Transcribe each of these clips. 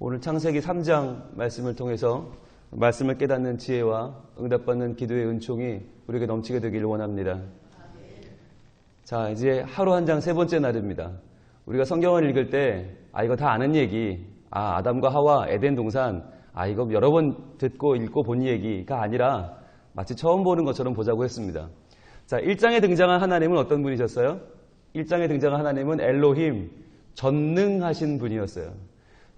오늘 창세기 3장 말씀을 통해서 말씀을 깨닫는 지혜와 응답받는 기도의 은총이 우리에게 넘치게 되기를 원합니다. 자, 이제 하루 한 장 세 번째 날입니다. 우리가 성경을 읽을 때 이거 다 아는 얘기, 아담과 하와 에덴 동산, 이거 여러 번 듣고 읽고 본 얘기가 아니라 마치 처음 보는 것처럼 보자고 했습니다. 자, 1장에 등장한 하나님은 어떤 분이셨어요? 1장에 등장한 하나님은 엘로힘, 전능하신 분이었어요.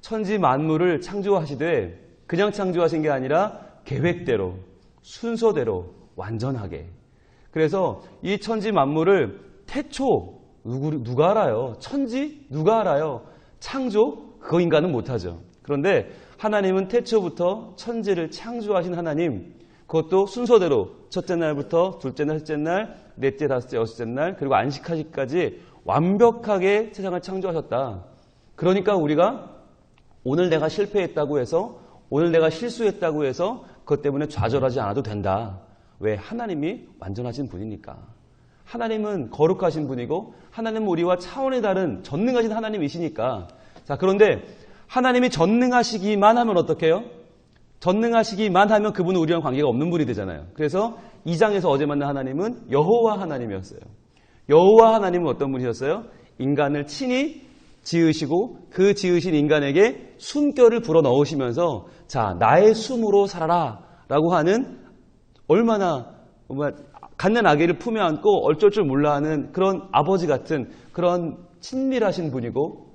천지 만물을 창조하시되 그냥 창조하신 게 아니라 계획대로, 순서대로, 완전하게. 그래서 이 천지 만물을 태초, 누가 알아요? 천지? 누가 알아요? 창조? 그거 인간은 못하죠. 그런데 하나님은 태초부터 천지를 창조하신 하나님, 그것도 순서대로 첫째 날부터 둘째 날, 셋째 날, 넷째, 다섯째, 여섯째 날, 그리고 안식하기까지 완벽하게 세상을 창조하셨다. 그러니까 우리가 오늘 내가 실패했다고 해서, 오늘 내가 실수했다고 해서 그것 때문에 좌절하지 않아도 된다. 왜? 하나님이 완전하신 분이니까. 하나님은 거룩하신 분이고 하나님은 우리와 차원이 다른 전능하신 하나님이시니까. 자, 그런데 하나님이 전능하시기만 하면 어떻게 해요? 전능하시기만 하면 그분은 우리랑 관계가 없는 분이 되잖아요. 그래서 2장에서 어제 만난 하나님은 여호와 하나님이었어요. 여호와 하나님은 어떤 분이셨어요? 인간을 친히 지으시고 그 지으신 인간에게 숨결을 불어넣으시면서 자, 나의 숨으로 살아라 라고 하는 얼마나 갓난 아기를 품에 안고 어쩔 줄 몰라 하는 그런 아버지 같은 그런 친밀하신 분이고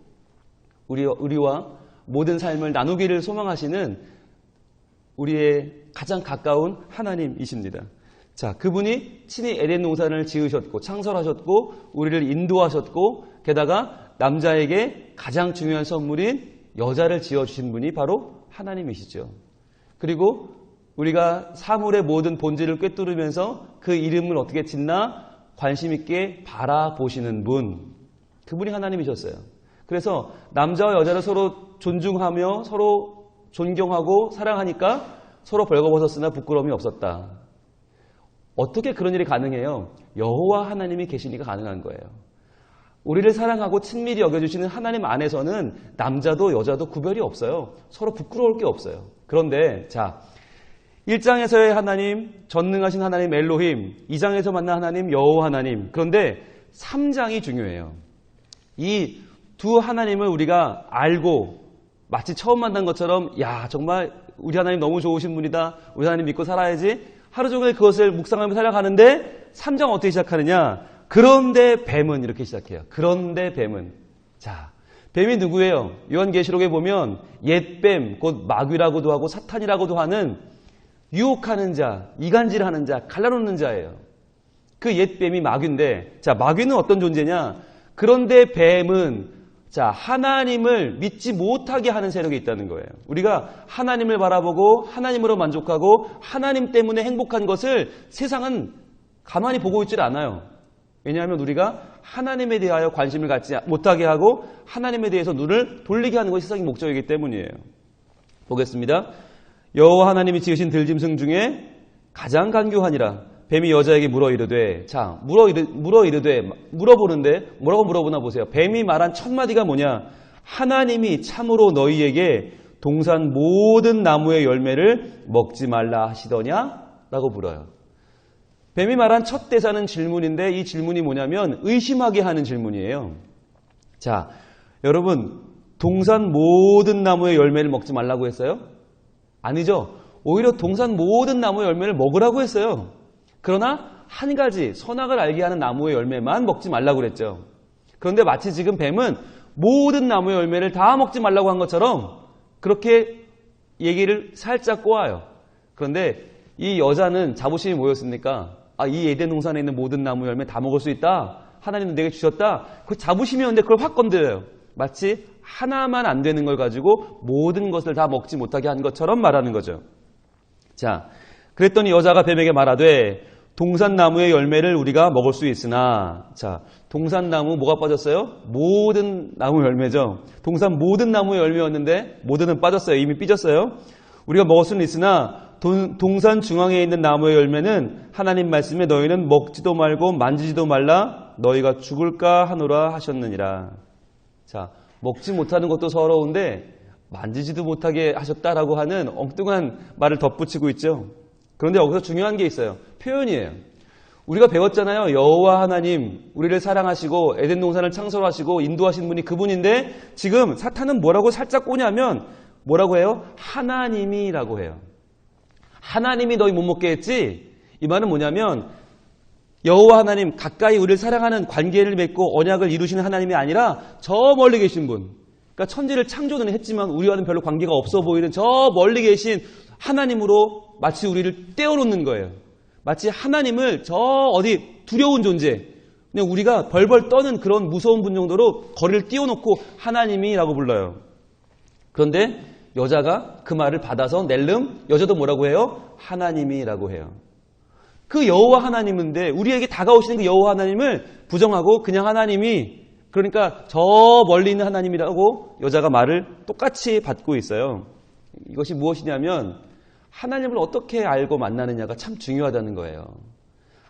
우리와 모든 삶을 나누기를 소망하시는 우리의 가장 가까운 하나님이십니다. 자, 그분이 친히 에덴 동산을 지으셨고 창설하셨고 우리를 인도하셨고 게다가 남자에게 가장 중요한 선물인 여자를 지어주신 분이 바로 하나님이시죠. 그리고 우리가 사물의 모든 본질을 꿰뚫으면서 그 이름을 어떻게 짓나 관심 있게 바라보시는 분, 그분이 하나님이셨어요. 그래서 남자와 여자를 서로 존중하며 서로 존경하고 사랑하니까 서로 벌거벗었으나 부끄러움이 없었다. 어떻게 그런 일이 가능해요? 여호와 하나님이 계시니까 가능한 거예요. 우리를 사랑하고 친밀히 여겨주시는 하나님 안에서는 남자도 여자도 구별이 없어요. 서로 부끄러울 게 없어요. 그런데 자, 1장에서의 하나님, 전능하신 하나님 엘로힘, 2장에서 만난 하나님 여호와 하나님. 그런데 3장이 중요해요. 이 두 하나님을 우리가 알고 마치 처음 만난 것처럼 정말 우리 하나님 너무 좋으신 분이다. 우리 하나님 믿고 살아야지. 하루 종일 그것을 묵상하며 살아가는데 3장 어떻게 시작하느냐? 그런데 뱀은 이렇게 시작해요. 그런데 뱀은. 자, 뱀이 누구예요? 요한계시록에 보면 옛뱀, 곧 마귀라고도 하고 사탄이라고도 하는 유혹하는 자, 이간질하는 자, 갈라놓는 자예요. 그 옛뱀이 마귀인데, 자, 마귀는 어떤 존재냐? 그런데 뱀은 자, 하나님을 믿지 못하게 하는 세력이 있다는 거예요. 우리가 하나님을 바라보고 하나님으로 만족하고 하나님 때문에 행복한 것을 세상은 가만히 보고 있질 않아요. 왜냐하면 우리가 하나님에 대하여 관심을 갖지 못하게 하고 하나님에 대해서 눈을 돌리게 하는 것이 세상의 목적이기 때문이에요. 보겠습니다. 여호와 하나님이 지으신 들짐승 중에 가장 간교하니라. 뱀이 여자에게 물어 이르되, 자, 물어보는데 뭐라고 물어보나 보세요. 뱀이 말한 첫 마디가 뭐냐? 하나님이 참으로 너희에게 동산 모든 나무의 열매를 먹지 말라 하시더냐? 라고 물어요. 뱀이 말한 첫 대사는 질문인데 이 질문이 뭐냐면 의심하게 하는 질문이에요. 자, 여러분, 동산 모든 나무의 열매를 먹지 말라고 했어요? 아니죠. 오히려 동산 모든 나무의 열매를 먹으라고 했어요. 그러나 한 가지 선악을 알게 하는 나무의 열매만 먹지 말라고 그랬죠. 그런데 마치 지금 뱀은 모든 나무의 열매를 다 먹지 말라고 한 것처럼 그렇게 얘기를 살짝 꼬아요. 그런데 이 여자는 자부심이 뭐였습니까? 이 에덴 동산에 있는 모든 나무 열매 다 먹을 수 있다. 하나님은 내게 주셨다. 그 자부심이었는데 그걸 확 건드려요. 마치 하나만 안 되는 걸 가지고 모든 것을 다 먹지 못하게 한 것처럼 말하는 거죠. 자, 그랬더니 여자가 뱀에게 말하되 동산나무의 열매를 우리가 먹을 수 있으나, 자, 동산나무 뭐가 빠졌어요? 모든 나무 열매죠. 동산 모든 나무의 열매였는데 모든은 빠졌어요. 이미 삐졌어요. 우리가 먹을 수는 있으나 동산 중앙에 있는 나무의 열매는 하나님 말씀에 너희는 먹지도 말고 만지지도 말라 너희가 죽을까 하노라 하셨느니라. 자, 먹지 못하는 것도 서러운데 만지지도 못하게 하셨다라고 하는 엉뚱한 말을 덧붙이고 있죠. 그런데 여기서 중요한 게 있어요. 표현이에요. 우리가 배웠잖아요. 여호와 하나님, 우리를 사랑하시고 에덴 동산을 창설하시고 인도하신 분이 그분인데 지금 사탄은 뭐라고 살짝 꼬냐면 뭐라고 해요? 하나님이라고 해요. 하나님이 너희 못 먹게 했지? 이 말은 뭐냐면 여호와 하나님, 가까이 우리를 사랑하는 관계를 맺고 언약을 이루시는 하나님이 아니라 저 멀리 계신 분, 그러니까 천지를 창조는 했지만 우리와는 별로 관계가 없어 보이는 저 멀리 계신 하나님으로 마치 우리를 떼어놓는 거예요. 마치 하나님을 저 어디 두려운 존재, 그냥 우리가 벌벌 떠는 그런 무서운 분 정도로 거리를 띄워놓고 하나님이라고 불러요. 그런데 여자가 그 말을 받아서 낼름 여자도 뭐라고 해요? 하나님이라고 해요. 그 여호와 하나님인데 우리에게 다가오시는 그 여호와 하나님을 부정하고 그냥 하나님이, 그러니까 저 멀리 있는 하나님이라고 여자가 말을 똑같이 받고 있어요. 이것이 무엇이냐면 하나님을 어떻게 알고 만나느냐가 참 중요하다는 거예요.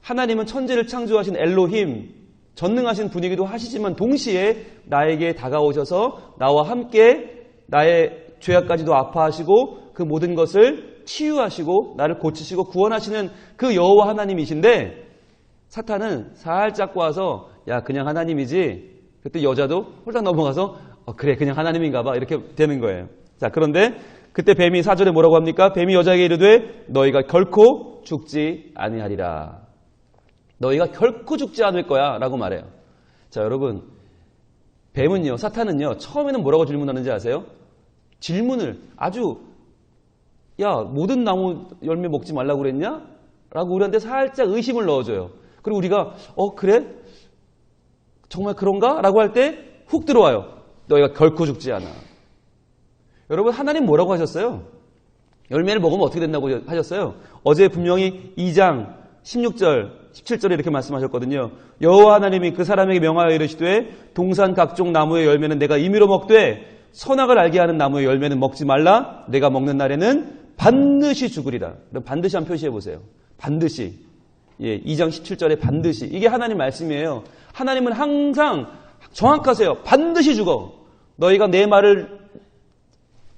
하나님은 천지를 창조하신 엘로힘, 전능하신 분이기도 하시지만 동시에 나에게 다가오셔서 나와 함께 나의 죄악까지도 아파하시고 그 모든 것을 치유하시고 나를 고치시고 구원하시는 그 여호와 하나님이신데 사탄은 살짝 와서 야 그냥 하나님이지. 그때 여자도 홀딱 넘어가서 그래 그냥 하나님인가 봐 이렇게 되는 거예요. 자, 그런데 그때 뱀이 4절에 뭐라고 합니까? 뱀이 여자에게 이르되 너희가 결코 죽지 아니하리라. 너희가 결코 죽지 않을 거야 라고 말해요. 자, 여러분, 뱀은요, 사탄은요, 처음에는 뭐라고 질문하는지 아세요? 질문을 아주 야 모든 나무 열매 먹지 말라고 그랬냐? 라고 우리한테 살짝 의심을 넣어줘요. 그리고 우리가 그래? 정말 그런가? 라고 할 때 훅 들어와요. 너희가 결코 죽지 않아. 여러분, 하나님 뭐라고 하셨어요? 열매를 먹으면 어떻게 된다고 하셨어요? 어제 분명히 2장 16절 17절에 이렇게 말씀하셨거든요. 여호와 하나님이 그 사람에게 명하여 이르시되 동산 각종 나무의 열매는 내가 임의로 먹되 선악을 알게 하는 나무의 열매는 먹지 말라. 내가 먹는 날에는 반드시 죽으리라. 반드시 한번 표시해 보세요. 반드시. 2장 17절에 반드시. 이게 하나님 말씀이에요. 하나님은 항상 정확하세요. 반드시 죽어. 너희가 내 말을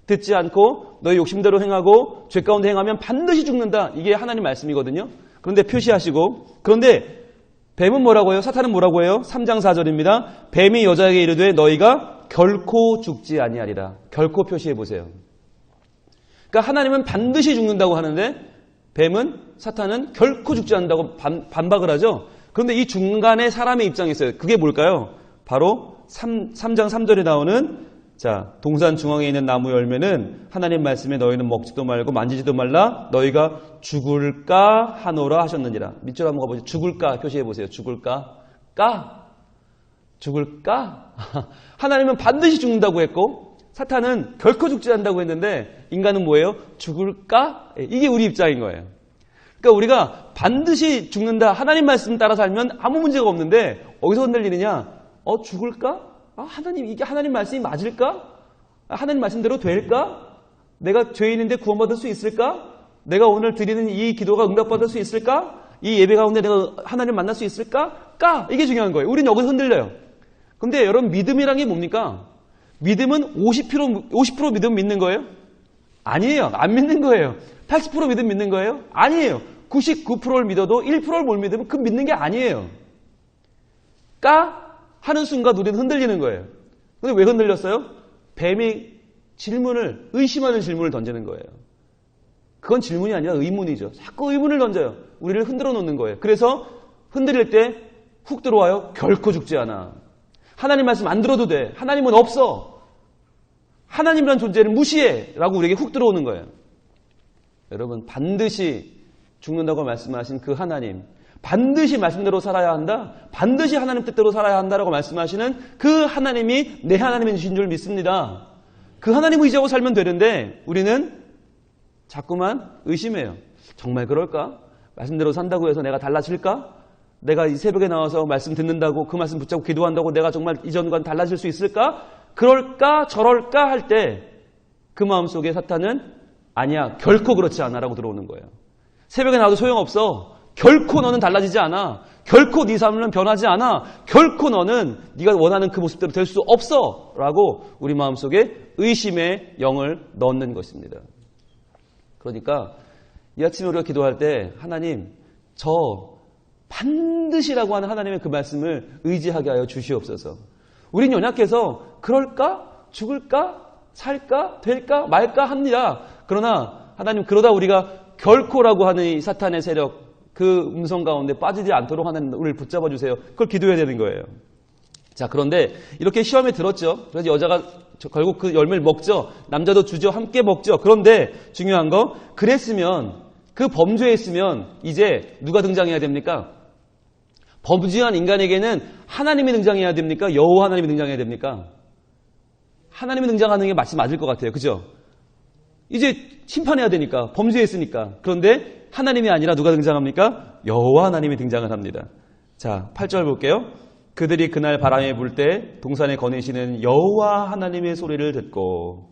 듣지 않고 너희 욕심대로 행하고 죄 가운데 행하면 반드시 죽는다. 이게 하나님 말씀이거든요. 그런데 표시하시고, 그런데 뱀은 뭐라고 해요? 사탄은 뭐라고 해요? 3장 4절입니다. 뱀이 여자에게 이르되 너희가 결코 죽지 아니하리라. 결코 표시해 보세요. 그러니까 하나님은 반드시 죽는다고 하는데 뱀은, 사탄은 결코 죽지 않는다고 반박을 하죠. 그런데 이 중간에 사람의 입장이 있어요. 그게 뭘까요? 바로 3장 3절에 나오는 자, 동산 중앙에 있는 나무 열매는 하나님 말씀에 너희는 먹지도 말고 만지지도 말라. 너희가 죽을까 하노라 하셨느니라. 밑줄 한번 가보죠. 죽을까 표시해 보세요. 죽을까? 죽을까? 하나님은 반드시 죽는다고 했고 사탄은 결코 죽지 않는다고 했는데 인간은 뭐예요? 죽을까? 이게 우리 입장인 거예요. 그러니까 우리가 반드시 죽는다. 하나님 말씀 따라 살면 아무 문제가 없는데 어디서 흔들리느냐? 죽을까? 하나님, 이게 하나님 말씀이 맞을까? 하나님 말씀대로 될까? 내가 죄인인데 구원받을 수 있을까? 내가 오늘 드리는 이 기도가 응답받을 수 있을까? 이 예배 가운데 내가 하나님 만날 수 있을까? 이게 중요한 거예요. 우리는 여기서 흔들려요. 근데 여러분, 믿음이란 게 뭡니까? 믿음은 50% 믿음 믿는 거예요? 아니에요. 안 믿는 거예요. 80% 믿음 믿는 거예요? 아니에요. 99%를 믿어도 1%를 못 믿으면 그 믿는 게 아니에요. 하는 순간 우리는 흔들리는 거예요. 근데 왜 흔들렸어요? 뱀이 의심하는 질문을 던지는 거예요. 그건 질문이 아니라 의문이죠. 자꾸 의문을 던져요. 우리를 흔들어 놓는 거예요. 그래서 흔들릴 때 훅 들어와요. 결코 죽지 않아. 하나님 말씀 안 들어도 돼. 하나님은 없어. 하나님이란 존재를 무시해. 라고 우리에게 훅 들어오는 거예요. 여러분, 반드시 죽는다고 말씀하신 그 하나님, 반드시 말씀대로 살아야 한다. 반드시 하나님 뜻대로 살아야 한다라고 말씀하시는 그 하나님이 내 하나님이신 줄 믿습니다. 그 하나님을 의지하고 살면 되는데 우리는 자꾸만 의심해요. 정말 그럴까? 말씀대로 산다고 해서 내가 달라질까? 내가 이 새벽에 나와서 말씀 듣는다고 그 말씀 붙잡고 기도한다고 내가 정말 이전과는 달라질 수 있을까? 그럴까? 저럴까? 할 때 그 마음속에 사탄은 아니야, 결코 그렇지 않아 라고 들어오는 거예요. 새벽에 나와도 소용없어. 결코 너는 달라지지 않아. 결코 네 삶은 변하지 않아. 결코 너는 네가 원하는 그 모습대로 될 수 없어. 라고 우리 마음속에 의심의 영을 넣는 것입니다. 그러니까 이 아침에 우리가 기도할 때 하나님, 저 반드시라고 하는 하나님의 그 말씀을 의지하게 하여 주시옵소서. 우린 연약해서 그럴까? 죽을까? 살까? 될까? 말까? 합니다. 그러나 하나님, 그러다 우리가 결코라고 하는 이 사탄의 세력, 그 음성 가운데 빠지지 않도록 하나님 우리를 붙잡아 주세요. 그걸 기도해야 되는 거예요. 자, 그런데 이렇게 시험에 들었죠. 그래서 여자가 결국 그 열매를 먹죠. 남자도 주죠. 함께 먹죠. 그런데 중요한 거, 그랬으면, 그 범죄했으면 이제 누가 등장해야 됩니까? 범죄한 인간에게는 하나님이 등장해야 됩니까? 여호와 하나님이 등장해야 됩니까? 하나님이 등장하는 게 맞을 것 같아요. 그죠? 이제 심판해야 되니까, 범죄했으니까. 그런데 하나님이 아니라 누가 등장합니까? 여호와 하나님이 등장을 합니다. 자, 8절 볼게요. 그들이 그날 바람에 불 때 동산에 거니시는 여호와 하나님의 소리를 듣고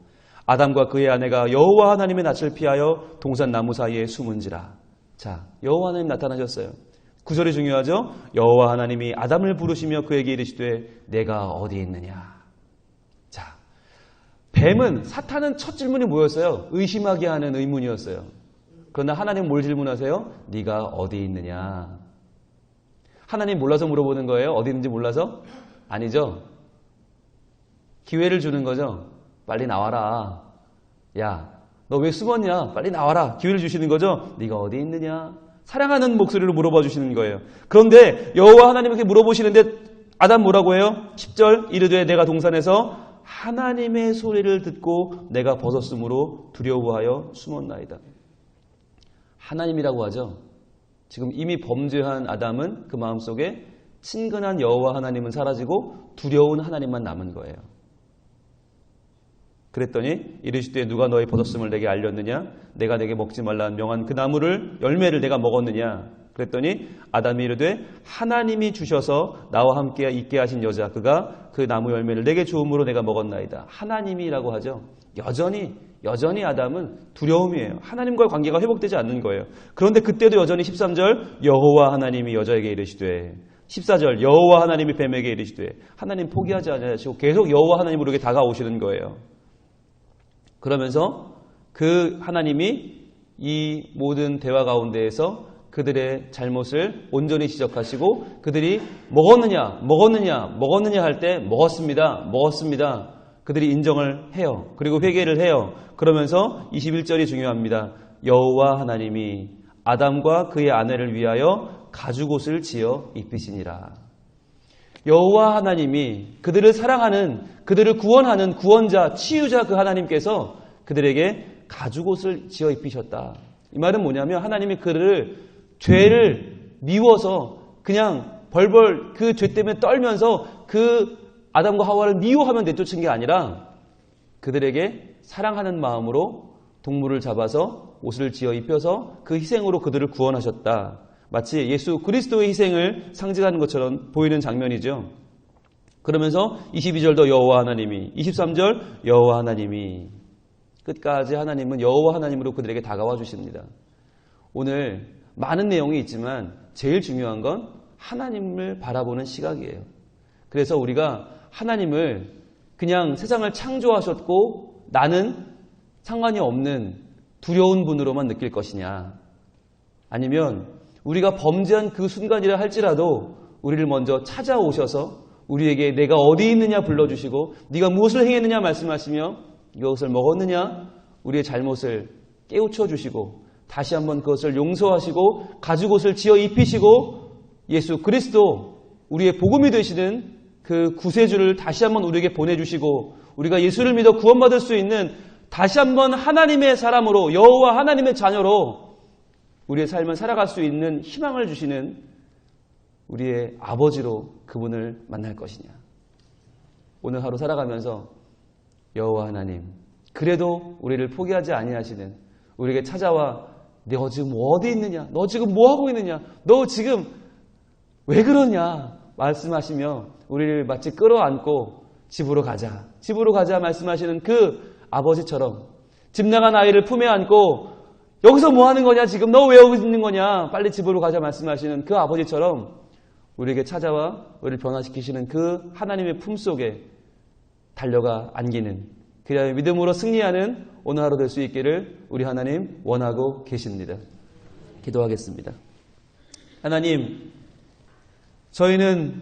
아담과 그의 아내가 여호와 하나님의 낯을 피하여 동산 나무 사이에 숨은지라. 자, 여호와 하나님 나타나셨어요. 9절이 중요하죠. 여호와 하나님이 아담을 부르시며 그에게 이르시되 내가 어디 있느냐. 자, 뱀은, 사탄은 첫 질문이 뭐였어요? 의심하게 하는 의문이었어요. 그러나 하나님 뭘 질문하세요? 네가 어디 있느냐. 하나님 몰라서 물어보는 거예요? 어디 있는지 몰라서? 아니죠. 기회를 주는 거죠. 빨리 나와라. 야, 너 왜 숨었냐? 빨리 나와라. 기회를 주시는 거죠. 네가 어디 있느냐? 사랑하는 목소리로 물어봐 주시는 거예요. 그런데 여호와 하나님께 물어보시는데 아담 뭐라고 해요? 10절 이르되 내가 동산에서 하나님의 소리를 듣고 내가 벗었으므로 두려워하여 숨었나이다. 하나님이라고 하죠. 지금 이미 범죄한 아담은 그 마음속에 친근한 여호와 하나님은 사라지고 두려운 하나님만 남은 거예요. 그랬더니 이르시되 누가 너의 벗었음을 내게 알렸느냐? 내가 내게 먹지 말라 명한 그 나무를 열매를 내가 먹었느냐? 그랬더니 아담이 이르되 하나님이 주셔서 나와 함께 있게 하신 여자 그가 그 나무 열매를 내게 주음으로 내가 먹었나이다. 하나님이라고 하죠. 여전히 아담은 두려움이에요. 하나님과의 관계가 회복되지 않는 거예요. 그런데 그때도 여전히 13절 여호와 하나님이 여자에게 이르시되 14절 여호와 하나님이 뱀에게 이르시되 하나님 포기하지 않으시고 계속 여호와 하나님으로 이렇게 다가오시는 거예요. 그러면서 그 하나님이 이 모든 대화 가운데에서 그들의 잘못을 온전히 지적하시고 그들이 먹었느냐 할 때 먹었습니다. 그들이 인정을 해요. 그리고 회개를 해요. 그러면서 21절이 중요합니다. 여호와 하나님이 아담과 그의 아내를 위하여 가죽옷을 지어 입히시니라. 여호와 하나님이 그들을 사랑하는, 그들을 구원하는 구원자, 치유자 그 하나님께서 그들에게 가죽옷을 지어 입히셨다. 이 말은 뭐냐면 하나님이 그들을 죄를 미워서 그냥 벌벌 그 죄 때문에 떨면서 그 아담과 하와를 미워하면 내쫓은 게 아니라 그들에게 사랑하는 마음으로 동물을 잡아서 옷을 지어 입혀서 그 희생으로 그들을 구원하셨다. 마치 예수 그리스도의 희생을 상징하는 것처럼 보이는 장면이죠. 그러면서 22절도 여호와 하나님이, 23절 여호와 하나님이, 끝까지 하나님은 여호와 하나님으로 그들에게 다가와 주십니다. 오늘 많은 내용이 있지만 제일 중요한 건 하나님을 바라보는 시각이에요. 그래서 우리가 하나님을 그냥 세상을 창조하셨고 나는 상관이 없는 두려운 분으로만 느낄 것이냐, 아니면 우리가 범죄한 그 순간이라 할지라도 우리를 먼저 찾아오셔서 우리에게 내가 어디 있느냐 불러주시고 네가 무엇을 행했느냐 말씀하시며 이것을 먹었느냐 우리의 잘못을 깨우쳐 주시고 다시 한번 그것을 용서하시고 가죽옷을 지어 입히시고 예수 그리스도 우리의 복음이 되시는 그 구세주를 다시 한번 우리에게 보내주시고 우리가 예수를 믿어 구원받을 수 있는 다시 한번 하나님의 사람으로 여호와 하나님의 자녀로 우리의 삶을 살아갈 수 있는 희망을 주시는 우리의 아버지로 그분을 만날 것이냐. 오늘 하루 살아가면서 여호와 하나님 그래도 우리를 포기하지 아니하시는 우리에게 찾아와 너 지금 어디 있느냐? 너 지금 뭐 하고 있느냐? 너 지금 왜 그러냐? 말씀하시며 우리를 마치 끌어안고 집으로 가자 말씀하시는 그 아버지처럼 집 나간 아이를 품에 안고 여기서 뭐 하는 거냐? 지금 너 왜 여기 있는 거냐? 빨리 집으로 가자 말씀하시는 그 아버지처럼 우리에게 찾아와 우리를 변화시키시는 그 하나님의 품속에 달려가 안기는, 그리하여 믿음으로 승리하는 오늘 하루 될 수 있기를 우리 하나님 원하고 계십니다. 기도하겠습니다. 하나님, 저희는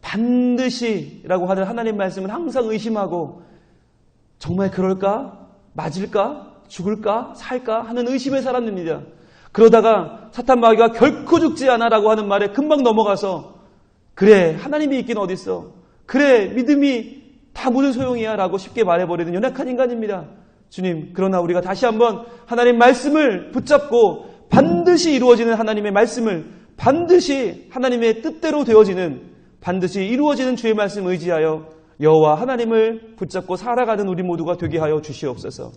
반드시라고 하는 하나님 말씀은 항상 의심하고 정말 그럴까? 맞을까? 죽을까? 살까? 하는 의심의 사람입니다. 그러다가 사탄 마귀가 결코 죽지 않아라고 하는 말에 금방 넘어가서 그래, 하나님이 있긴 어딨어. 그래, 믿음이 다 무슨 소용이야 라고 쉽게 말해버리는 연약한 인간입니다. 주님, 그러나 우리가 다시 한번 하나님 말씀을 붙잡고 반드시 이루어지는 하나님의 말씀을, 반드시 하나님의 뜻대로 되어지는, 반드시 이루어지는 주의 말씀 의지하여 여호와 하나님을 붙잡고 살아가는 우리 모두가 되게 하여 주시옵소서.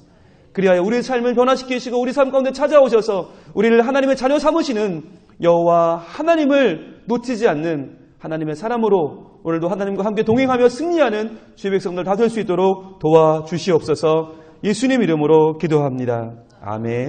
그리하여 우리의 삶을 변화시키시고 우리 삶 가운데 찾아오셔서 우리를 하나님의 자녀 삼으시는 여호와 하나님을 놓치지 않는 하나님의 사람으로 오늘도 하나님과 함께 동행하며 승리하는 주의 백성들 다 될 수 있도록 도와주시옵소서. 예수님 이름으로 기도합니다. 아멘.